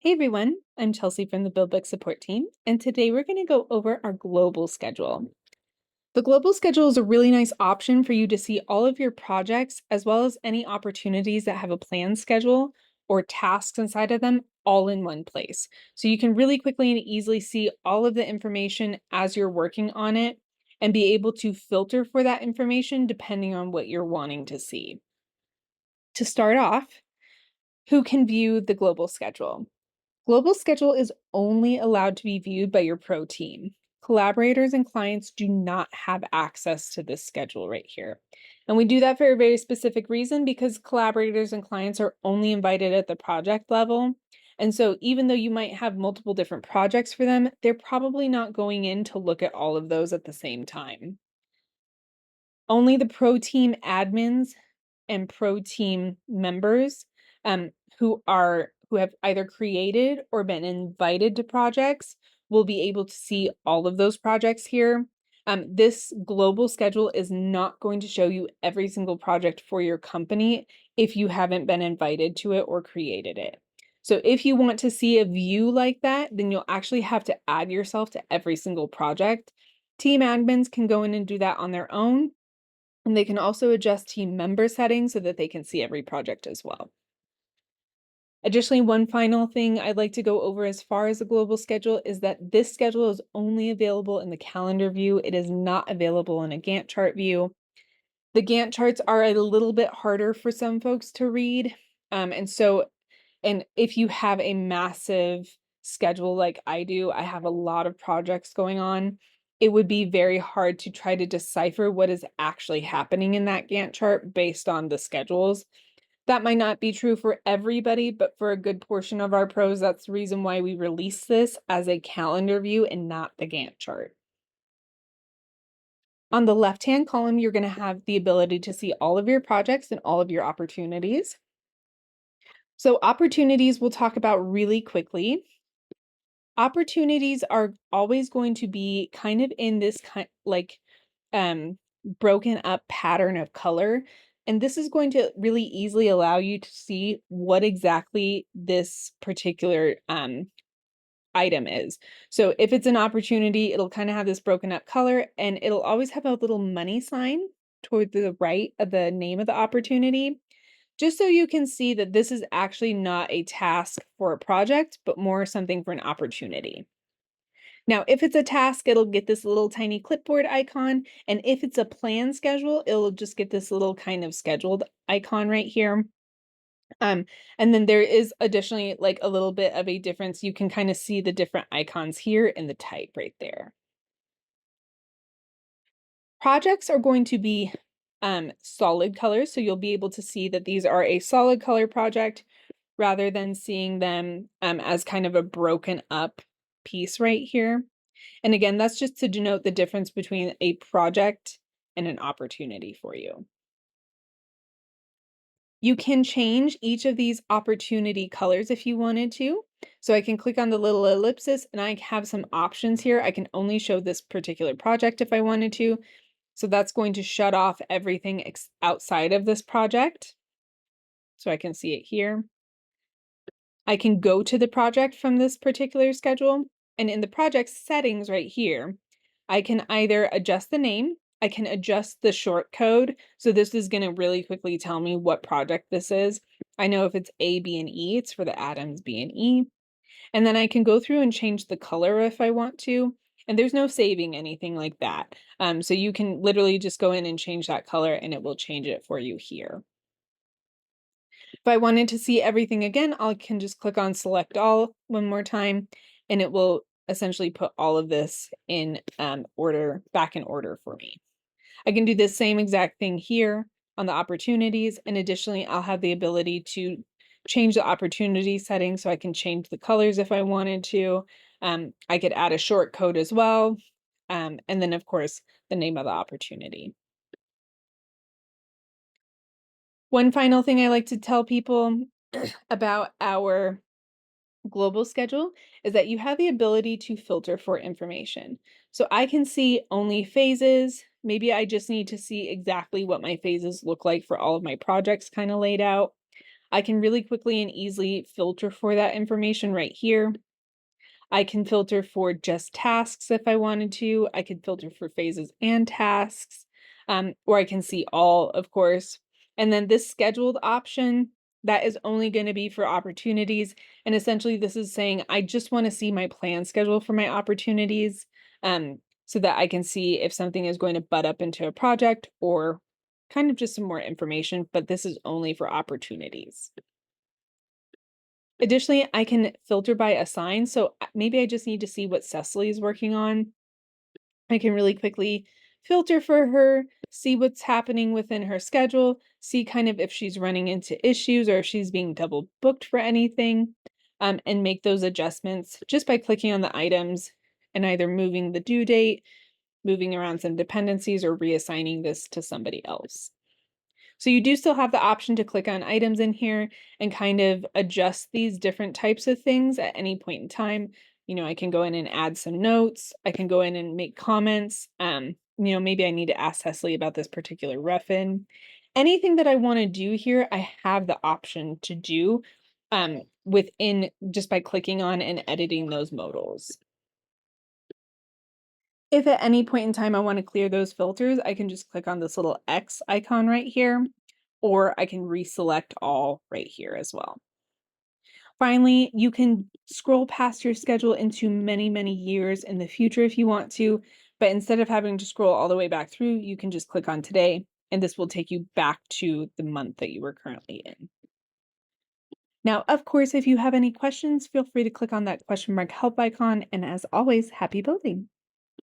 Hey everyone, I'm Chelsea from the BuildBook support team, and today we're going to go over our global schedule. The global schedule is a really nice option for you to see all of your projects as well as any opportunities that have a planned schedule or tasks inside of them all in one place. So you can really quickly and easily see all of the information as you're working on it and be able to filter for that information depending on what you're wanting to see. To start off, who can view the global schedule? Global schedule is only allowed to be viewed by your pro team. Collaborators and clients do not have access to this schedule right here. And we do that for a very specific reason because collaborators and clients are only invited at the project level. And so even though you might have multiple different projects for them, they're probably not going in to look at all of those at the same time. Only the pro team admins and pro team members um, who have either created or been invited to projects will be able to see all of those projects here. This global schedule is not going to show you every single project for your company if you haven't been invited to it or created it. So if you want to see a view like that, then you'll actually have to add yourself to every single project. Team admins can go in and do that on their own, and they can also adjust team member settings so that they can see every project as well. Additionally, one final thing I'd like to go over as far as the global schedule is that this schedule is only available in the calendar view. It is not available in a Gantt chart view. The Gantt charts are a little bit harder for some folks to read. And if you have a massive schedule like I do, I have a lot of projects going on, it would be very hard to try to decipher what is actually happening in that Gantt chart based on the schedules. That might not be true for everybody, but for a good portion of our pros, that's the reason why we release this as a calendar view and not the Gantt chart. On the left-hand column, you're going to have the ability to see all of your projects and all of your opportunities. So opportunities we'll talk about really quickly. Opportunities are always going to be kind of in this broken up pattern of color. And this is going to really easily allow you to see what exactly this particular item is. So if it's an opportunity, it'll kind of have this broken up color, and it'll always have a little money sign toward the right of the name of the opportunity, just so you can see that this is actually not a task for a project, but more something for an opportunity. Now, if it's a task, it'll get this little tiny clipboard icon, and if it's a plan schedule, it'll just get this little kind of scheduled icon right here. And then there is additionally like a little bit of a difference. You can kind of see the different icons here in the type right there. Projects are going to be solid colors, so you'll be able to see that these are a solid color project rather than seeing them as kind of a broken up piece right here. And again, that's just to denote the difference between a project and an opportunity for you. You can change each of these opportunity colors if you wanted to. So I can click on the little ellipsis and I have some options here. I can only show this particular project if I wanted to. So that's going to shut off everything outside of this project. So I can see it here. I can go to the project from this particular schedule, and in the project settings right here, I can either adjust the name, I can adjust the short code. So this is going to really quickly tell me what project this is. I know if it's A, B, and E, it's for the atoms B and E. And then I can go through and change the color if I want to. And there's no saving anything like that. So you can literally just go in and change that color and it will change it for you here. If I wanted to see everything again, I can just click on select all one more time, and it will essentially put all of this in back in order for me. I can do the same exact thing here on the opportunities, and additionally, I'll have the ability to change the opportunity settings so I can change the colors if I wanted to. I could add a short code as well, and then of course, the name of the opportunity. One final thing I like to tell people about our global schedule is that you have the ability to filter for information. So I can see only phases. Maybe I just need to see exactly what my phases look like for all of my projects kind of laid out. I can really quickly and easily filter for that information right here. I can filter for just tasks if I wanted to. I could filter for phases and tasks, or I can see all, of course. And then this scheduled option, that is only going to be for opportunities. And essentially, this is saying I just want to see my plan schedule for my opportunities, so that I can see if something is going to butt up into a project or kind of just some more information. But this is only for opportunities. Additionally, I can filter by assign, so, maybe I just need to see what Cecily is working on. I can really quickly filter for her, see what's happening within her schedule, see kind of if she's running into issues or if she's being double booked for anything, and make those adjustments just by clicking on the items and either moving the due date, moving around some dependencies, or reassigning this to somebody else. So you do still have the option to click on items in here and kind of adjust these different types of things at any point in time. I can go in and add some notes. I can go in and make comments. Maybe I need to ask Cecily about this particular reference. Anything that I want to do here, I have the option to do within just by clicking on and editing those modals. If at any point in time I want to clear those filters, I can just click on this little X icon right here, or I can reselect all right here as well. Finally, you can scroll past your schedule into many, many years in the future if you want to, but instead of having to scroll all the way back through, you can just click on today, and this will take you back to the month that you were currently in. Now, of course, if you have any questions, feel free to click on that question mark help icon, and as always, happy building!